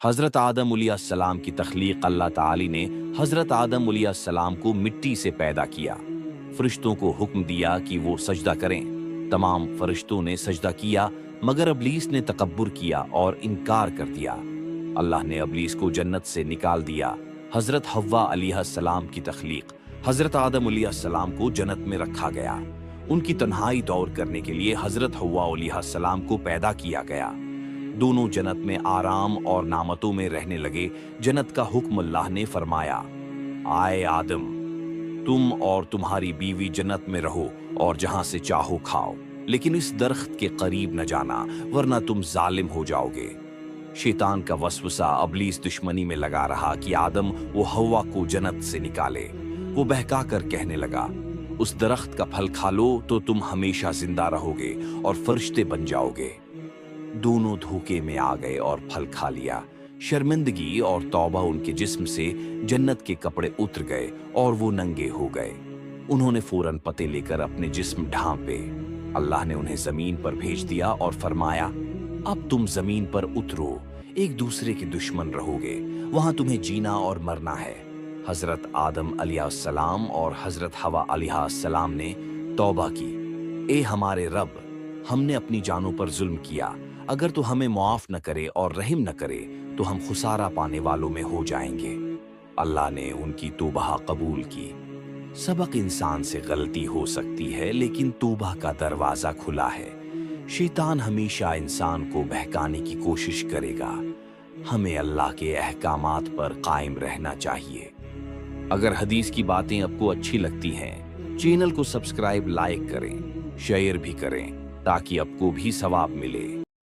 हज़रत आदम अलैहिस्सलाम की तख्लीक अल्लाह ताली ने हज़रत आदम अलैहिस्सलाम को मिट्टी से पैदा किया। फरिश्तों को हुक्म दिया कि वो सजदा करें। तमाम फरिश्तों ने सजदा किया मगर इब्लीस ने तकब्बुर किया और इनकार कर दिया। अल्लाह ने इब्लीस को जन्नत से निकाल दिया। हज़रत हव्वा अलैहिस्सलाम की तख्लीक हज़रत आदम अलैहिस्सलाम को जन्नत में रखा गया। उनकी तन्हाई दौर करने के लिए हज़रत हव्वा अलैहिस्सलाम को पैदा किया गया। दोनों जन्नत में आराम और नामतों में रहने लगे। जन्नत का हुक्म अल्लाह ने फरमाया, आए आदम, तुम और तुम्हारी बीवी जन्नत में रहो और जहां से चाहो खाओ, लेकिन इस दरख्त के करीब न जाना वरना तुम जालिम हो जाओगे। शैतान का वसवसा इब्लीस दुश्मनी में लगा रहा कि आदम वो हव्वा को जन्नत से निकाले। वो बहका कर कहने लगा, उस दरख्त का फल खा लो तो तुम हमेशा जिंदा रहोगे और फरिश्ते बन जाओगे। दोनों धोखे में आ गए और फल खा लिया। शर्मिंदगी और तौबा उनके जिस्म से जन्नत के कपड़े उतर गए और वो नंगे हो गए। उन्होंने फौरन पते लेकर अपने जिस्म ढांपे। अल्लाह ने उन्हें जमीन पर भेज दिया और फरमाया, अब तुम जमीन पर उतरो, एक दूसरे के दुश्मन रहोगे, वहां तुम्हें जीना और मरना है। हजरत आदम अलैहिस्सलाम और हजरत हवा अलैहिस्सलाम ने तौबा की, ए हमारे रब, हमने अपनी जानों पर जुल्म किया, अगर तू हमें मुआफ न करे और रहम न करे तो हम खुसारा पाने वालों में हो जाएंगे। अल्लाह ने उनकी तौबा कबूल की। सबक इंसान से गलती हो सकती है लेकिन तौबा का दरवाजा खुला है। शैतान हमेशा इंसान को बहकाने की कोशिश करेगा। हमें अल्लाह के अहकामात पर कायम रहना चाहिए। अगर हदीस की बातें आपको अच्छी लगती हैं, चैनल को सब्सक्राइब, लाइक करें, शेयर भी करें ताकि आपको भी सवाब मिले।